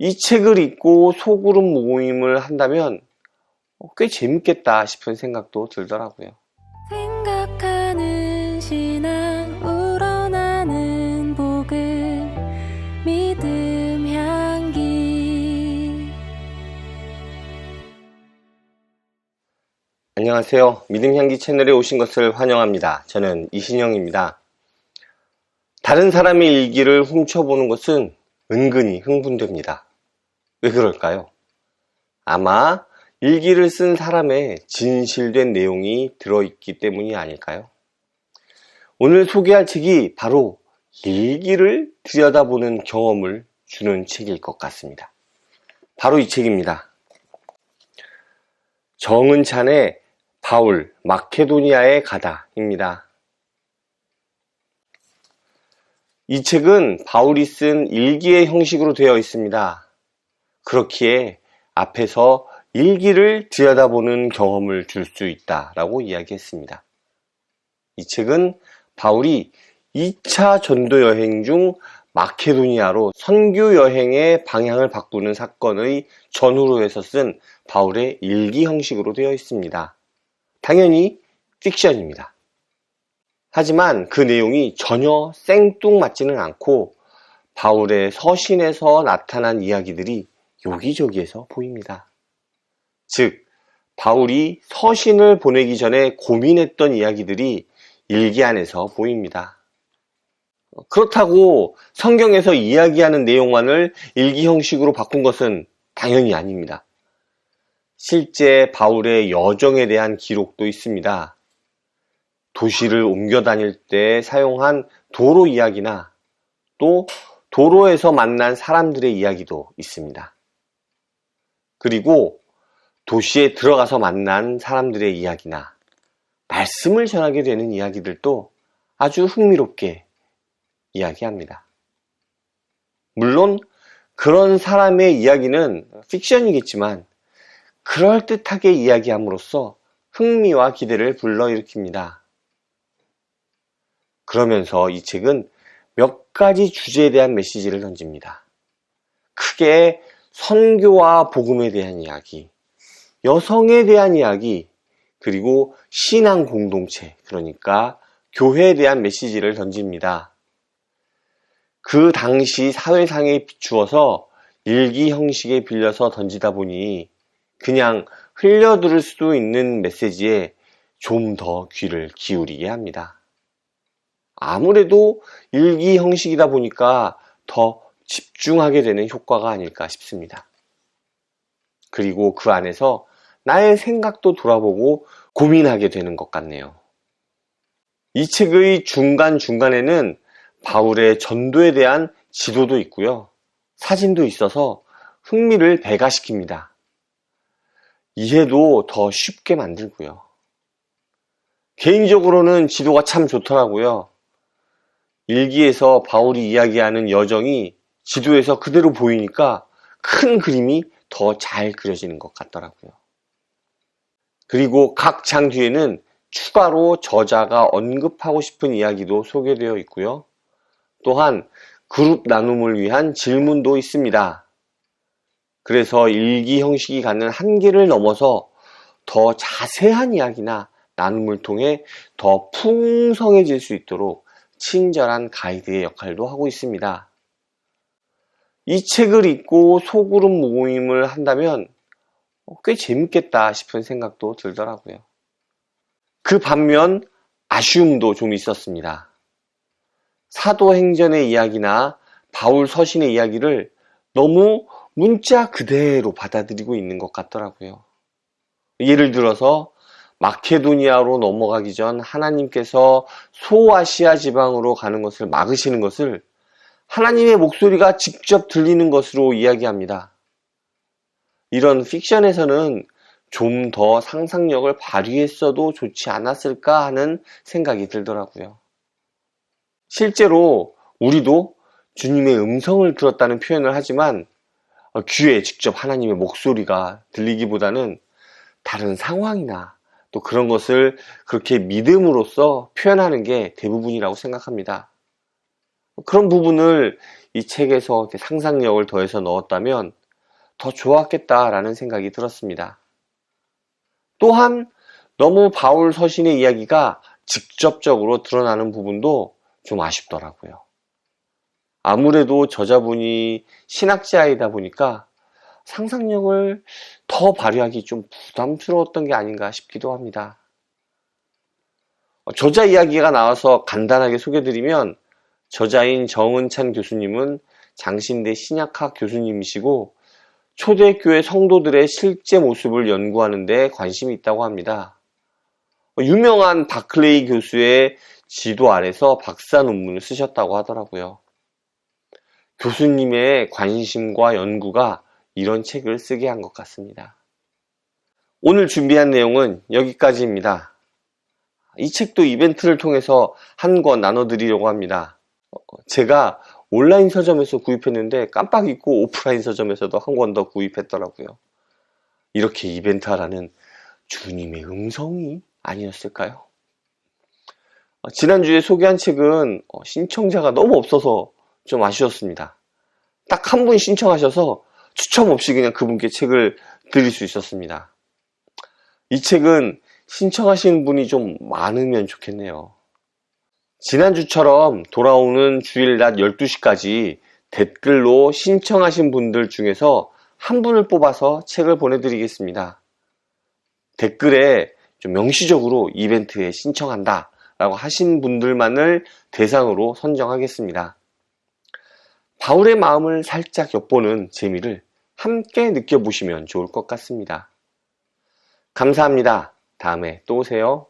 이 책을 읽고 소그룹 모임을 한다면 꽤 재밌겠다 싶은 생각도 들더라고요. 생각하는 신앙 우러나는 복음 믿음 향기. 안녕하세요. 믿음향기 채널에 오신 것을 환영합니다. 저는 이신영입니다. 다른 사람의 일기를 훔쳐보는 것은 은근히 흥분됩니다. 왜 그럴까요? 아마 일기를 쓴 사람의 진실된 내용이 들어있기 때문이 아닐까요? 오늘 소개할 책이 바로 일기를 들여다보는 경험을 주는 책일 것 같습니다. 바로 이 책입니다. 정은찬의 바울, 마케도니아에 가다입니다. 이 책은 바울이 쓴 일기의 형식으로 되어 있습니다. 그렇기에 앞에서 일기를 들여다보는 경험을 줄 수 있다라고 이야기했습니다. 이 책은 바울이 2차 전도 여행 중 마케도니아로 선교 여행의 방향을 바꾸는 사건의 전후로 해서 쓴 바울의 일기 형식으로 되어 있습니다. 당연히 픽션입니다. 하지만 그 내용이 전혀 생뚱맞지는 않고 바울의 서신에서 나타난 이야기들이 여기저기에서 보입니다. 즉, 바울이 서신을 보내기 전에 고민했던 이야기들이 일기 안에서 보입니다. 그렇다고 성경에서 이야기하는 내용만을 일기 형식으로 바꾼 것은 당연히 아닙니다. 실제 바울의 여정에 대한 기록도 있습니다. 도시를 옮겨 다닐 때 사용한 도로 이야기나 또 도로에서 만난 사람들의 이야기도 있습니다. 그리고 도시에 들어가서 만난 사람들의 이야기나 말씀을 전하게 되는 이야기들도 아주 흥미롭게 이야기합니다. 물론 그런 사람의 이야기는 픽션이겠지만 그럴듯하게 이야기함으로써 흥미와 기대를 불러일으킵니다. 그러면서 이 책은 몇 가지 주제에 대한 메시지를 던집니다. 크게 선교와 복음에 대한 이야기, 여성에 대한 이야기, 그리고 신앙 공동체, 그러니까 교회에 대한 메시지를 던집니다. 그 당시 사회상에 비추어서 일기 형식에 빌려서 던지다 보니 그냥 흘려들을 수도 있는 메시지에 좀 더 귀를 기울이게 합니다. 아무래도 일기 형식이다 보니까 더 집중하게 되는 효과가 아닐까 싶습니다. 그리고 그 안에서 나의 생각도 돌아보고 고민하게 되는 것 같네요. 이 책의 중간중간에는 바울의 전도에 대한 지도도 있고요. 사진도 있어서 흥미를 배가시킵니다. 이해도 더 쉽게 만들고요. 개인적으로는 지도가 참 좋더라고요. 일기에서 바울이 이야기하는 여정이 지도에서 그대로 보이니까 큰 그림이 더 잘 그려지는 것 같더라고요. 그리고 각 장 뒤에는 추가로 저자가 언급하고 싶은 이야기도 소개되어 있고요. 또한 그룹 나눔을 위한 질문도 있습니다. 그래서 일기 형식이 갖는 한계를 넘어서 더 자세한 이야기나 나눔을 통해 더 풍성해질 수 있도록 친절한 가이드의 역할도 하고 있습니다. 이 책을 읽고 소그룹 모임을 한다면 꽤 재밌겠다 싶은 생각도 들더라고요. 그 반면 아쉬움도 좀 있었습니다. 사도행전의 이야기나 바울 서신의 이야기를 너무 문자 그대로 받아들이고 있는 것 같더라고요. 예를 들어서 마케도니아로 넘어가기 전 하나님께서 소아시아 지방으로 가는 것을 막으시는 것을 하나님의 목소리가 직접 들리는 것으로 이야기합니다. 이런 픽션에서는 좀 더 상상력을 발휘했어도 좋지 않았을까 하는 생각이 들더라고요. 실제로 우리도 주님의 음성을 들었다는 표현을 하지만 귀에 직접 하나님의 목소리가 들리기보다는 다른 상황이나 또 그런 것을 그렇게 믿음으로써 표현하는 게 대부분이라고 생각합니다. 그런 부분을 이 책에서 상상력을 더해서 넣었다면 더 좋았겠다라는 생각이 들었습니다. 또한 너무 바울 서신의 이야기가 직접적으로 드러나는 부분도 좀 아쉽더라고요. 아무래도 저자분이 신학자이다 보니까 상상력을 더 발휘하기 좀 부담스러웠던 게 아닌가 싶기도 합니다. 저자 이야기가 나와서 간단하게 소개드리면 저자인 정은찬 교수님은 장신대 신약학 교수님이시고 초대교회 성도들의 실제 모습을 연구하는 데 관심이 있다고 합니다. 유명한 바클레이 교수의 지도 아래서 박사 논문을 쓰셨다고 하더라고요. 교수님의 관심과 연구가 이런 책을 쓰게 한 것 같습니다. 오늘 준비한 내용은 여기까지입니다. 이 책도 이벤트를 통해서 한 권 나눠드리려고 합니다. 제가 온라인 서점에서 구입했는데 깜빡 잊고 오프라인 서점에서도 한 권 더 구입했더라고요. 이렇게 이벤트 하라는 주님의 음성이 아니었을까요? 지난주에 소개한 책은 신청자가 너무 없어서 좀 아쉬웠습니다. 딱 한 분 신청하셔서 추첨 없이 그냥 그분께 책을 드릴 수 있었습니다. 이 책은 신청하신 분이 좀 많으면 좋겠네요. 지난주처럼 돌아오는 주일 낮 12시까지 댓글로 신청하신 분들 중에서 한 분을 뽑아서 책을 보내드리겠습니다. 댓글에 좀 명시적으로 이벤트에 신청한다 라고 하신 분들만을 대상으로 선정하겠습니다. 바울의 마음을 살짝 엿보는 재미를 함께 느껴보시면 좋을 것 같습니다. 감사합니다. 다음에 또 오세요.